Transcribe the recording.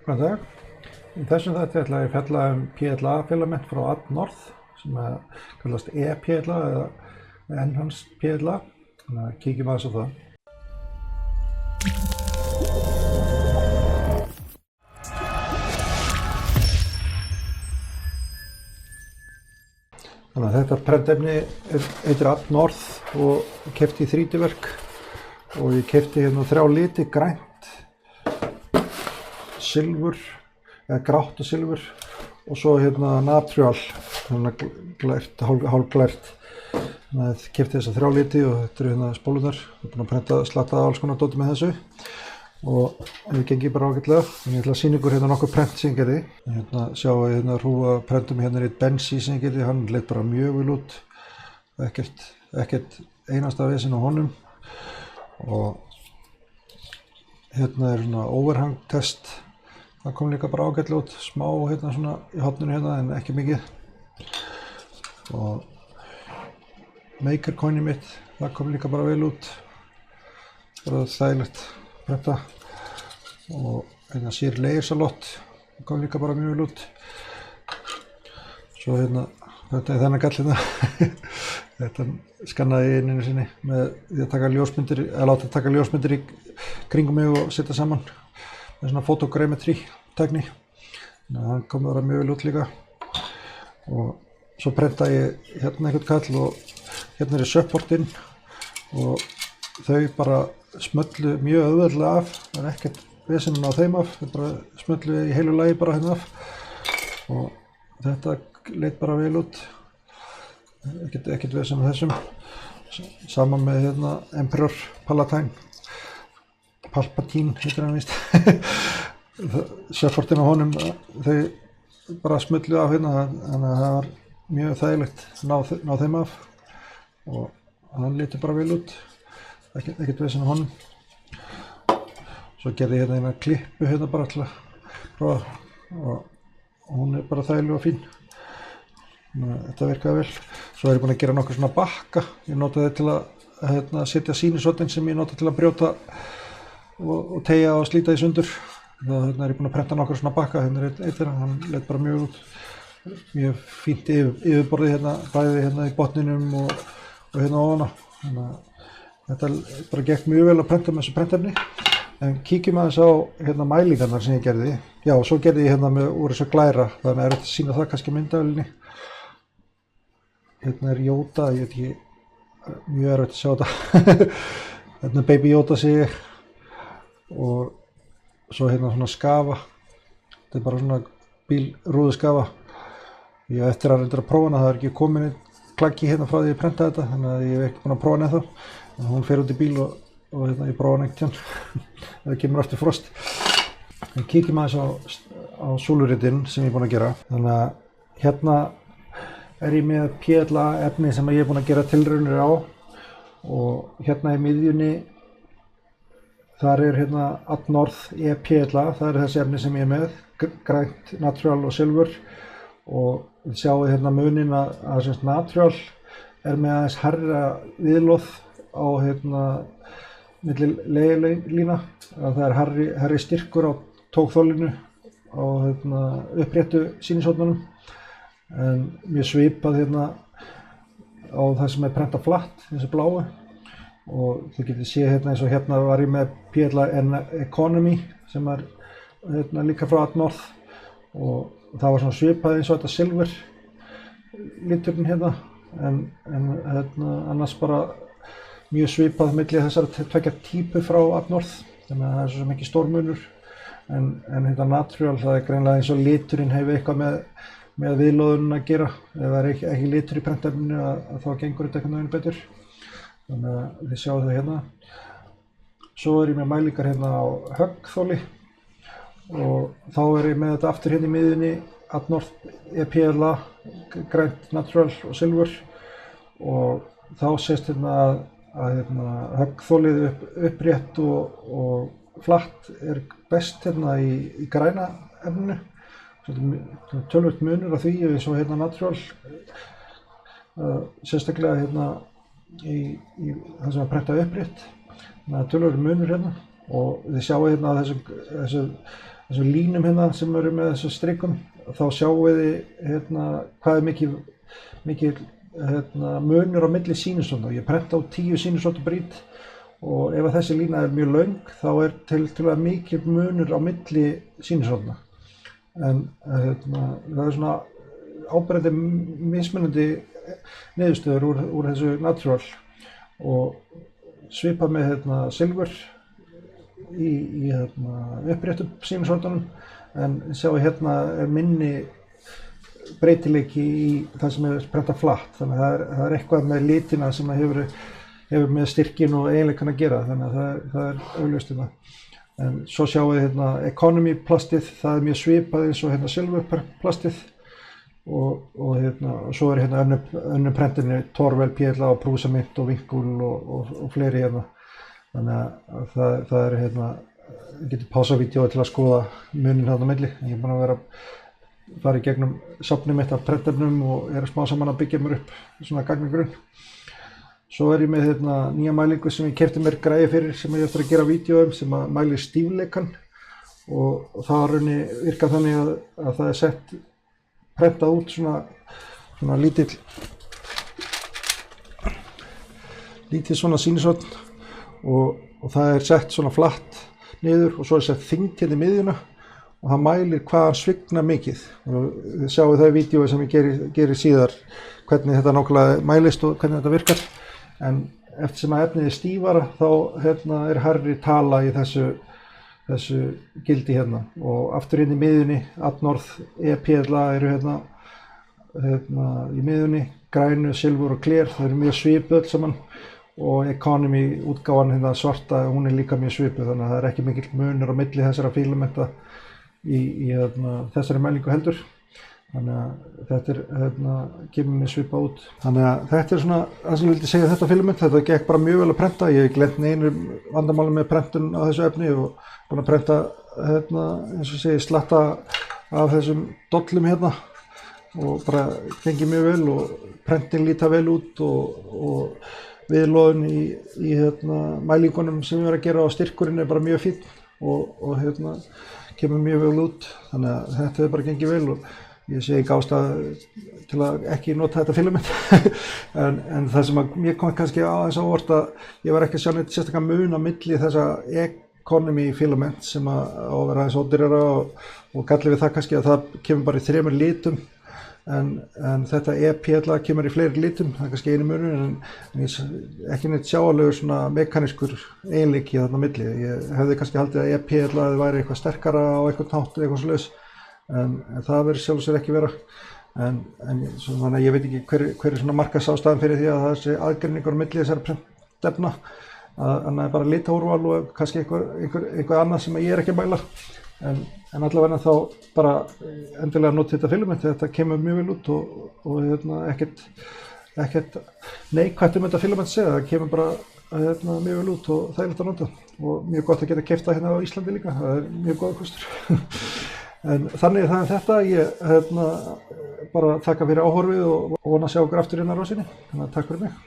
Góðan dag. Í þessum þætti ætla ég að fjalla PLA filament frá Atnorth sem kallast ePLA eða Enhanced PLA. Þannig að kíkjum aðeins á það. Þannig að þetta prentefni heitir Atnorth og keypti í 3D-verk og ég keypti hérna 3 liti, grænt, silfur eða grátt og silfur og svo hérna natúral, þannig glært, hálfglært. Þannig að ég keypti þessa 3 liti og þetta eru hérna spólunar. Ég er búinn að prenta slatta alls konar dóti með þessu og það gengi bara ágætlega. Þannig ég ætla að sýna ykkur hérna nokkur prent sem ég gerði. Hérna sjáum við hérna hrúga prentum hérna í Bensi sem ég gerði, hann leit bara mjög vel út. Ekkert einasta vesen á honum. Og hérna er svona overhang test. Það kom líka bara ágætlega út, smá hérna svona í horninu hérna en ekki mikið. Og maker coinið mitt, það kom líka bara vel út. Bara þægilegt prenta. Og hérna sér lasersalott, það kom líka bara mjög vel út. Svo hérna, þetta er þennan gall hérna. Þetta skannaði ég einu sinni með því að taka ljósmyndir, eða láta taka ljósmyndir í kringum mig og setja saman með svona fotogrammetri tækni. Þannig að hann kom bara mjög vel út líka. Og svo prentaði ég hérna einhvern kall og hérna er supportinn og þau bara smöllu mjög auðveldlega af. Það er ekkert vesen á þeim af, þau bara smöllu í heilu lagi bara hérna af. Og þetta leit bara vel út. Ekkert vesen með þessum. Saman með hérna Emperor Palatine. Palpatine heitir hann víst. Supportin á honum, þau bara smullu af hérna, þannig að það var mjög þægilegt að ná þeim af. Og hann lítur bara vel út. Ekkert vesen á honum. Svo gerði ég hérna eina klippu hérna bara til að prófa og hún er bara þægileg og fín. Þetta virkaði vel. Svo er ég búinn að gera nokkur svona bakka. Ég notaði til að setja sýnisotinn sem ég notaði til að brjóta og teygja og slíta í sundur. Þannig er ég búinn að prenta nokkur svona bakka. Hérna er einn þeirra, hann leit bara mjög út. Mjög fínt yfirborðið hérna, bæði hérna í botninum og hérna ofan á. Þannig að þetta bara gekk mjög vel að prenta með þessu prentefni. En kíkjum aðeins á hérna mælingarnar sem ég gerði. Já, og svo gerði ég hérna úr þessu glæra, þannig að þetta sýna það kannski myndavélinni. Hérna er Yoda, ég veit ekki, mjög erfitt að sjá þetta. Hérna er Baby Yoda sé ég. Og svo hérna svona skafa. Þetta er bara svona bílrúðuskafa. Ég hef eftir að reynda að prófa hana, það er ekki komin klaggi hérna frá því ég prentaði þetta, þannig að ég hef ekki búinn að prófa hana ennþá. En hún fer út í bíl og hérna ég prófa hana einhvern tímann. Það kemur aftur frost. En kíkjum aðeins á súluritinn sem ég er búinn að gera. Þannig að hérna er ég með PLA efni sem ég er búinn að gera tilraunir á og hérna í miðjunni þar er hérna Atnorth ePLA, það er þessi efni sem ég er með, grænt, natural og silfur og þið sjáu hérna munin að natural er með aðeins hærra viðloð á hérna milli leigulína, það er hærri styrkur á tókþolinu á hérna uppréttu sýnishornunum. En mjög svipað hérna á það sem er prentað flatt, þessi bláu. Og þið getið séð hérna eins og hérna var ég með PLA Economy sem er hérna líka frá Atnorth. Og það var svona svipað eins og þetta silfur liturinn hérna. En hérna annars bara mjög svipað milli þessara tveggja típu frá Atnorth. Þannig að það er svo mikið stór munur. En hérna natural, það er greinilega eins og liturinn hefur eitthvað með viðloðun að gera. Ef það er ekki litur í prentefninu að þá gengur þetta eitthvað betur. Þannig að þið sjáu það hérna. Svo er ég með mælingar hérna á höggþoli og þá er ég með þetta aftur hérna í miðjunni Atnorth ePLA, grænt, natural og silfur og þá sést hérna að höggþolið upprétt og flatt er best hérna í græna efninu. Tölvöld munur á því eins og hérna natural, sérstaklega hérna í það sem er prentað upprétt. Þannig að tölvöld munur hérna og þið sjáu hérna að þessu þessum línum hérna sem eru með þessu strikum, þá sjáum við hvað mikil munur á milli sínusótna. Ég prenta á 10 sínusóttu brít og ef þessi lína er mjög löng þá er tiltölulega mikil munur á milli sínusótna. En það er svona áberandi mismunandi niðurstöður úr þessu natural og svipað með silfur í uppréttum sínusóttunum, en sjáum hérna er minni breytileiki í það sem er prentað flatt, þannig að það er eitthvað með litina sem hefur með styrkin og eiginleikann að gera, þannig að það er augljóst hérna. En svo sjáum við economy plastið, það er mjög svipað eins og silfur plastið og svo er önnur prentinni Torvel, PLA og Prúsamint og Vinkul og fleiri hérna. Þannig að það er ég getur pásað vídeóið til að skoða munin þarna á milli. Ég er búinn að fara í gegnum safnið mitt af prentefnum og er smá saman að byggja mér upp svona gagnagrunn. Svo er ég með nýja mælingu sem ég keypti mér græði fyrir sem ég eftir að gera vídeó sem að mælir stífleikann og það virkar þannig að það er sett prentað út svona lítið svona sínusótn og það er sett svona flatt niður og svo er sett þyngd hérna í miðjuna og það mælir hvað hann svignar mikið. Og þið sjáu það í vídeói sem ég geri síðar hvernig þetta nákvæmlega mælist og hvernig þetta virkar. En eftir sem að efnið er stífara þá er hærri tala í þessu gildi hérna. Og aftur inn í miðjunni, Atnorð, PLA eru í miðjunni, grænu, silfur og gler, það eru mjög svipuð öll saman. Og economy útgáfan svarta, hún er líka mjög svipuð, þannig að það er ekki mikill munur á milli þessara fílamenta í þessari mælingu heldur. Þannig að þetta kemur mjög svipað út. Þannig að þetta er svona það sem ég vildi segja þetta fílament. Þetta gekk bara mjög vel að prenta. Ég hef gleymt neinu vandamáli með prentun á þessu efni og búinn að prenta eins og segi slatta af þessum dollum hérna og bara gengið mjög vel og prentin líta vel út og viðloðun í mælingunum sem við erum að gera á styrkurinn er bara mjög fínn og kemur mjög vel út. Þannig að þetta hefur bara gengið vel og ég sé ekki ástæðu til að ekki nota þetta filament. en það sem að mér kom kannski aðeins á óvart að ég var ekki að sjá neitt sérstaka mun á milli þessa economy filament sem á að vera aðeins ódýrara og galli við það kannski að það kemur bara í 3 litum en þetta PLA kemur í fleiri litum, það er kannski einu munur en ekki neitt sjáanlegur svona mekanískur eiginleiki þarna á milli. Ég hefði kannski haldið að PLA væri eitthvað sterkara á einhvern hátt eða eitthvað svoleiðis. En það verður sjálf sér ekki vera. En þannig að ég veit ekki hver er svona markaðsástæðan fyrir því að það sé aðgreiningur á milli þessara prentefna. Þannig að bara litaúrval og kannski eitthvað annað sem ég er ekki að mæla. En allavega þá bara endilega nota þetta filament, þetta kemur mjög vel út og ekkert neikvætt þetta filament segja, það kemur bara mjög vel út og þægilegt að nota. Og mjög gott að geta keypt það hérna á Íslandi líka, það er mjög góður kostur. En þannig það þetta, ég bara þakka fyrir áhorfið og vona að sjá okkur aftur hérna á Rásinni. Þannig að takk fyrir mig.